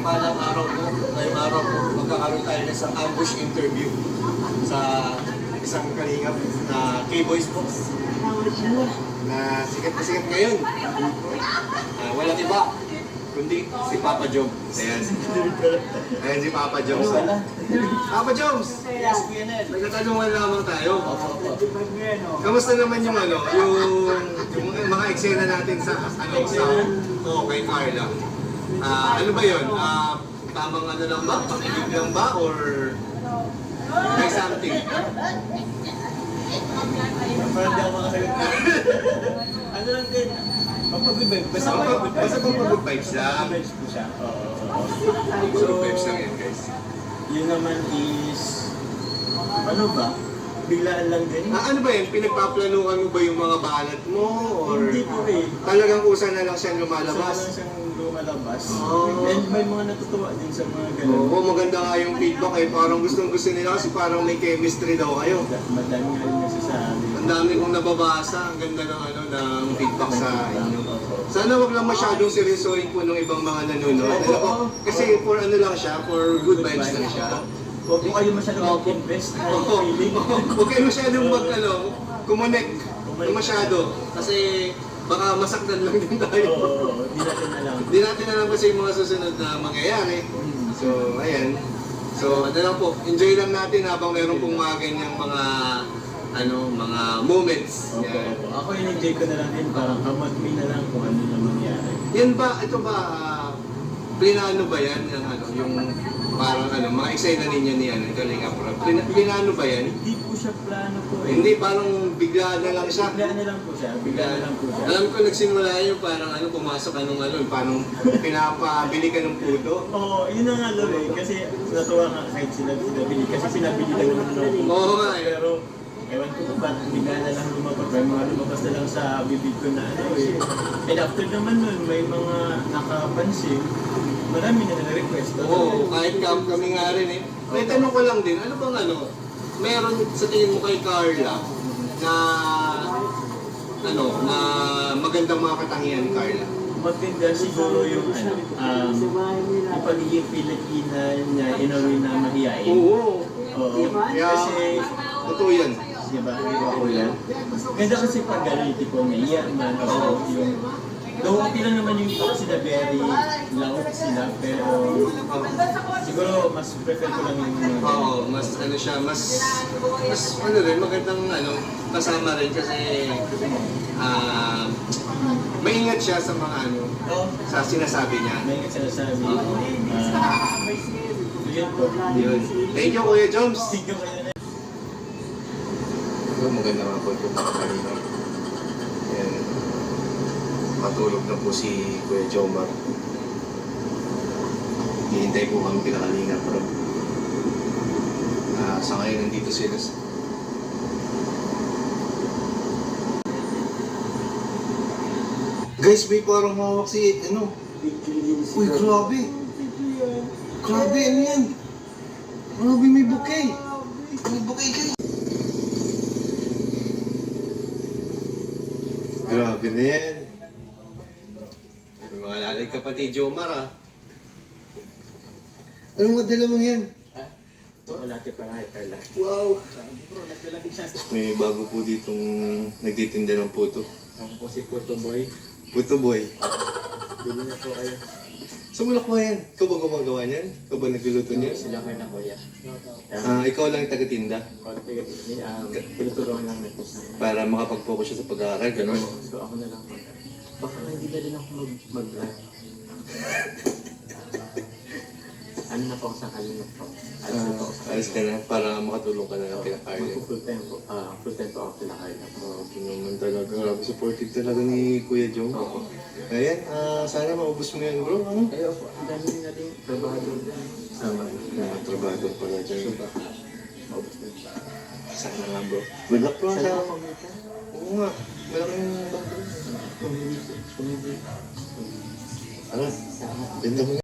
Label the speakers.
Speaker 1: malang araw po, ngayong araw po, magkakaroon tayo ng isang ambush interview sa isang kalingap na K-Boys po. Na sikat ngayon. Walang iba, kundi si Papa Joms. Ayan. Ayan si Papa Joms. Papa Joms! Nagtatanungan lamang tayo. Kamusta naman yung yung mga eksena natin sa kay Carla? Ano ba yun? Tamang ano lang ba? Pag-ibig lang ba? Or may something?
Speaker 2: Parang di ako makasagot. Ano lang din, papag-good vibes. Basta
Speaker 1: papag-good vibes lang.
Speaker 2: Vibes po siya.
Speaker 1: Good vibes lang yan, guys.
Speaker 2: Yun naman is, ano ba? Biglaan lang din.
Speaker 1: Ano ba yan? Pinagpaplanuhan mo ba yung mga balat mo? Or
Speaker 2: Hindi po eh.
Speaker 1: talagang kusa na lang siyang lumalabas?
Speaker 2: Kusa na lang siyang lumalabas.
Speaker 1: Oh.
Speaker 2: And may mga natutuwa din sa mga ganun.
Speaker 1: Oo, maganda nga yung feedback eh. Parang gustong-gusto nila kasi parang may chemistry daw kayo.
Speaker 2: Madami nga rin nagsasabi.
Speaker 1: Ang dami kong nababasa. Ang ganda ng feedback sa inyo. Sana wag lang masyadong seryosohin po ng ibang mga nanonood. Kasi for ano lang siya, for good vibes lang siya.
Speaker 2: Huwag po kayo masyadong mag-invest na feeling.
Speaker 1: Huwag kayo masyadong kumonek na masyado. Kasi baka masaktan lang din tayo.
Speaker 2: Oo, di natin alam.
Speaker 1: Hindi natin alam kasi yung mga susunod na mangyayari. So, ayan. So, ano lang po, enjoy lang natin habang meron pong mga ganyang mga moments. Yan.
Speaker 2: Ako in-enjoy ko na lang din, parang kamag me na lang kung ano na mangyari.
Speaker 1: Yan ba, ito ba, plinano ba yan? Yung parang mga eksena ninyo ni Kalinga Prab. Plinano ba yan?
Speaker 2: Hindi po siya plano po eh.
Speaker 1: Hindi, parang bigla na lang siya.
Speaker 2: Bigla na lang po siya.
Speaker 1: Alam ko nagsimula yung parang pumasok ka nung parang pinapabili ka ng puto.
Speaker 2: Oo, yun na nga love eh. Kasi natuwa nga kahit sila binili. Kasi pinabili lang naman ng puto.
Speaker 1: Oo nga eh.
Speaker 2: Pero, ewan ko ba, bigla na lang lumabas. May mga lumabas na lang sa bibig ko na eh. And after naman nun, may mga nakapansin. Marami na na-request.
Speaker 1: Oo, kahit kami nga rin eh. May tanong ko lang din, ano bang meron sa tingin mo kay Carla na na magandang mga katangian ni Carla?
Speaker 2: Maganda siguro yung yung pagiging Pilipina niya in a way na mahihain.
Speaker 1: Oo.
Speaker 2: Oo.
Speaker 1: Kasi, totoo yan.
Speaker 2: Diba? Diba yan? Ganda kasi pag gano'n, tipo may man, o yung though okay lang naman yung iba sila very loud sila, pero siguro mas prefer ko lang yung
Speaker 1: Oo, mas siya, mas rin, magandang kasama rin kasi maingat siya sa mga sa sinasabi niya.
Speaker 2: may sinasabi. Yun po.
Speaker 1: Yun. Thank you, Kuya Joms.
Speaker 2: Thank you kayo na.
Speaker 1: Maganda nga po ito mga kanina. Yan. Matulog na po si Kuya Jomar. Hihintay po kami pinakalinga pero sa ngayon nandito sila. Guys, may parang hawak si Uy, grabe. Grabe, ano yan? Grabe, may bouquet. May bouquet, guys. Grabe na yan. May mga lalag kapatid Jomar Anong madala mo yan?
Speaker 2: Malaki pa nga, Carla.
Speaker 1: Wow! May bago po ditong nagtitinda ng puto.
Speaker 2: Ako po si Puto Boy.
Speaker 1: Puto Boy.
Speaker 2: Bili na po kayo.
Speaker 1: Saan mo nakuha yan? Ikaw ba gumagawa niyan? Ikaw ba nagluluto niyan?
Speaker 2: Sila kayo na kuya.
Speaker 1: Ikaw lang yung taga-tinda?
Speaker 2: Pinutulungan lang na po sa
Speaker 1: Para makapag-focus siya sa pag-aaral, gano'n?
Speaker 2: So ako na lang. Baka hindi na rin ako mag-live. Ano na po ako sa kalimot po?
Speaker 1: Alis ka na para makatulong ka na lang kina Carla.
Speaker 2: Full time po ako kina Carla.
Speaker 1: Okay naman talaga. Grabe supportive talaga ni Kuya Jom. Ayan, sana maubos mo yan bro.
Speaker 2: Ayaw po, ang dami na rin trabahador dyan.
Speaker 1: Trabahador pala dyan.
Speaker 2: So baka maubos na siya.
Speaker 1: Sana nga bro. Good luck bro.
Speaker 2: Sana ako kumita.
Speaker 1: Oo nga. Malaking bago.
Speaker 2: Kumita.
Speaker 1: Ano? Ganda mo